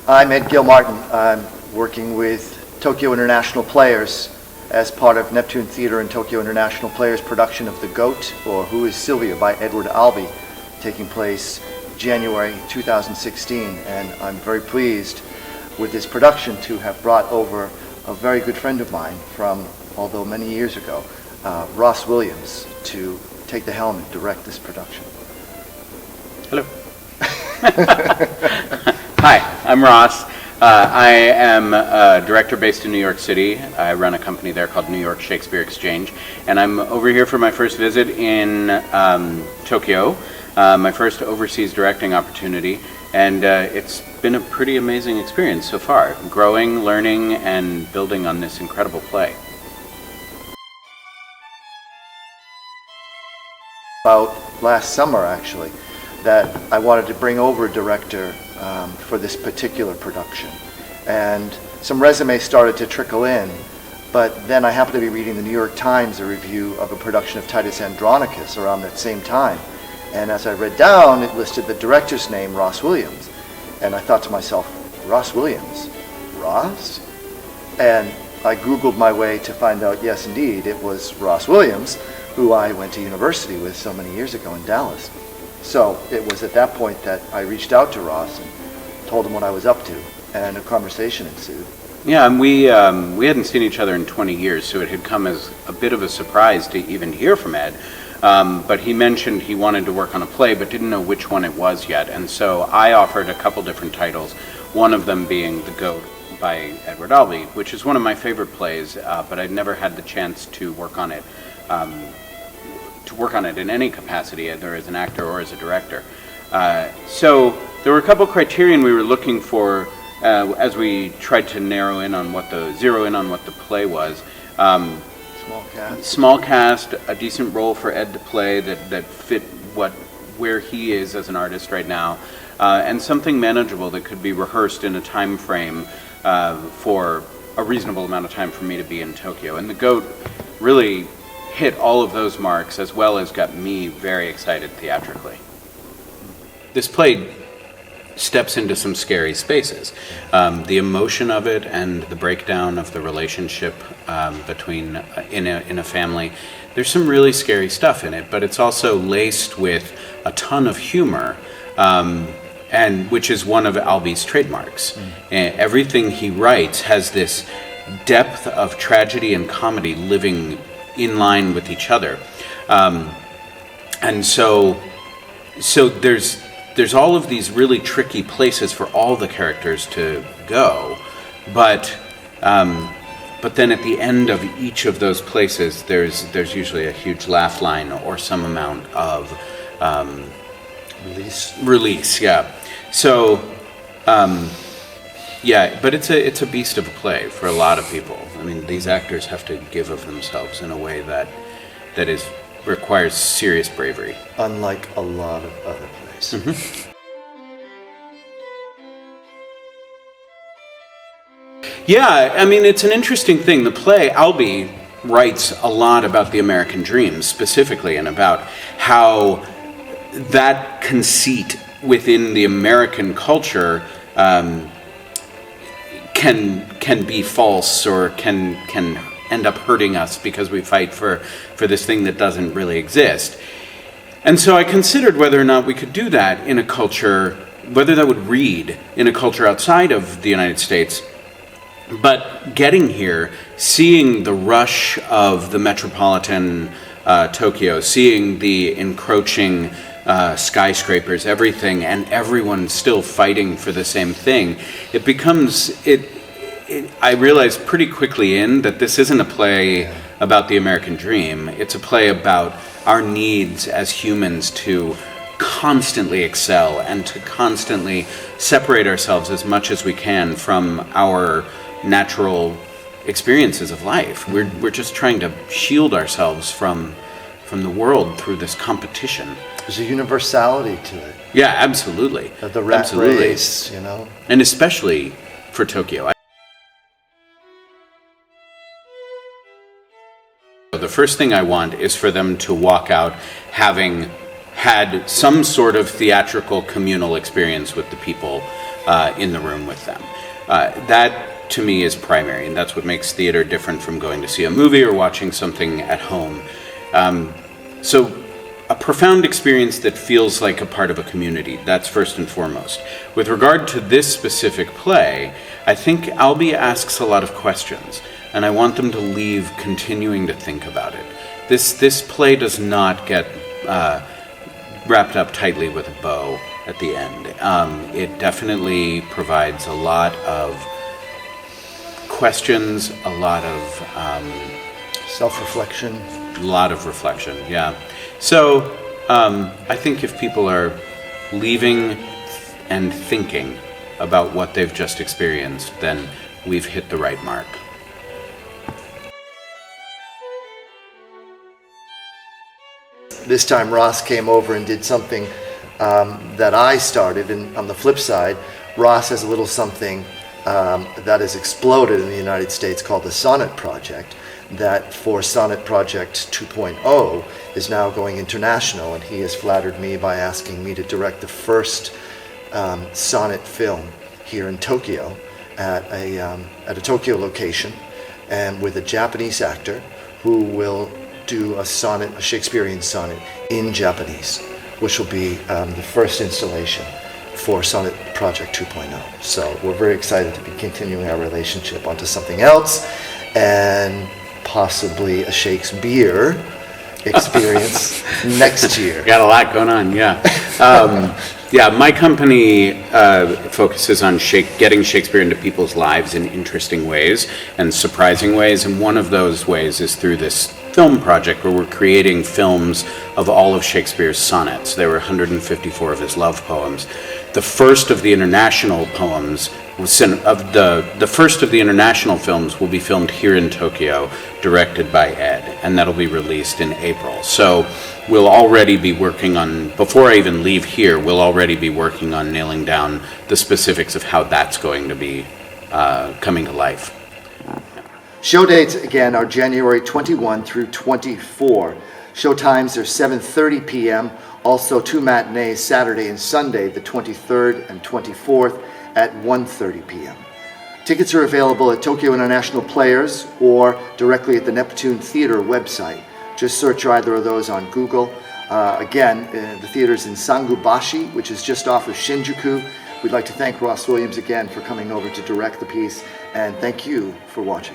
I'm Ed Gilmartin. I'm working with Tokyo International Players as part of Neptune Theatre and Tokyo International Players' production of The Goat, or Who is Sylvia, by Edward Albee, taking place January 2016. And I'm very pleased with this production to have brought over a very good friend of mine from, although many years ago, Ross Williams, to take the helm and direct this production. Hello. Hi, I'm Ross. I am a director based in New York City. I run a company there called New York Shakespeare Exchange, and I'm over here for my first visit in Tokyo, my first overseas directing opportunity, and it's been a pretty amazing experience so far, growing, learning, and building on this incredible play. About last summer, actually, that I wanted to bring over a director for this particular production. And some resumes started to trickle in, but then I happened to be reading the New York Times, a review of a production of Titus Andronicus around that same time. And as I read down, it listed the director's name, Ross Williams. And I thought to myself, Ross Williams? Ross? And I Googled my way to find out, yes, indeed, it was Ross Williams, who I went to university with so many years ago in Dallas. So it was at that point that I reached out to Ross and told him what I was up to, and a conversation ensued. Yeah, and we hadn't seen each other in 20 years, so it had come as a bit of a surprise to even hear from Ed. But he mentioned he wanted to work on a play, but didn't know which one it was yet. And so I offered a couple different titles, one of them being The Goat by Edward Albee, which is one of my favorite plays, but I'd never had the chance to work on it. In any capacity, either as an actor or as a director. So there were a couple criterion we were looking for as we tried to zero in on what the play was. Small cast, a decent role for Ed to play that fit where he is as an artist right now, and something manageable that could be rehearsed in a time frame for a reasonable amount of time for me to be in Tokyo. And The Goat really hit all of those marks, as well as got me very excited theatrically. This play steps into some scary spaces. The emotion of it and the breakdown of the relationship between in a family. There's some really scary stuff in it, but it's also laced with a ton of humor, and which is one of Albee's trademarks. Everything he writes has this depth of tragedy and comedy living in line with each other, and so there's all of these really tricky places for all the characters to go, but then at the end of each of those places, there's usually a huge laugh line or some amount of release. Yeah. So. Yeah, but it's a beast of a play for a lot of people. I mean, these actors have to give of themselves in a way that requires serious bravery. Unlike a lot of other plays. Mm-hmm. Yeah, I mean, it's an interesting thing. The play, Albee writes a lot about the American dream specifically, and about how that conceit within the American culture can be false, or can end up hurting us because we fight for this thing that doesn't really exist. And so I considered whether or not we could do that in a culture, whether that would read in a culture outside of the United States. But getting here, seeing the rush of the metropolitan Tokyo, seeing the encroaching skyscrapers, everything, and everyone still fighting for the same thing, it becomes I realized pretty quickly that this isn't a play about the American dream. It's a play about our needs as humans to constantly excel and to constantly separate ourselves as much as we can from our natural experiences of life. We're just trying to shield ourselves from the world through this competition. There's a universality to it. Yeah, absolutely. The rat race, And especially for Tokyo. The first thing I want is for them to walk out having had some sort of theatrical communal experience with the people in the room with them. That, to me, is primary, and that's what makes theater different from going to see a movie or watching something at home. So a profound experience that feels like a part of a community, that's first and foremost. With regard to this specific play, I think Albee asks a lot of questions, and I want them to leave continuing to think about it. This play does not get wrapped up tightly with a bow at the end. It definitely provides a lot of questions, a lot of Self-reflection. a lot of reflection, yeah. So I think if people are leaving and thinking about what they've just experienced, then we've hit the right mark. This time Ross came over and did something that I started, and on the flip side, Ross has a little something that has exploded in the United States called the Sonnet Project, that for Sonnet Project 2.0 is now going international, and he has flattered me by asking me to direct the first sonnet film here in Tokyo at a Tokyo location, and with a Japanese actor who will do a sonnet, a Shakespearean sonnet in Japanese, which will be the first installation for Sonnet Project 2.0. So we're very excited to be continuing our relationship onto something else, and possibly a Shakespeare experience next year. Got a lot going on, yeah. Yeah, my company focuses on getting Shakespeare into people's lives in interesting ways and surprising ways, and one of those ways is through this film project where we're creating films of all of Shakespeare's sonnets. There were 154 of his love poems. The first of the international poems, the first of the international films will be filmed here in Tokyo, directed by Ed, and that'll be released in April. So we'll already be working on, before I even leave here, we'll already be working on nailing down the specifics of how that's going to be coming to life. Show dates, again, are January 21 through 24. Show times are 7:30 p.m. Also, 2 matinees, Saturday and Sunday, the 23rd and 24th, at 1:30 p.m. Tickets are available at Tokyo International Players or directly at the Neptune Theater website. Just search either of those on Google. Again, the theater's in Sangubashi, which is just off of Shinjuku. We'd like to thank Ross Williams again for coming over to direct the piece, and thank you for watching.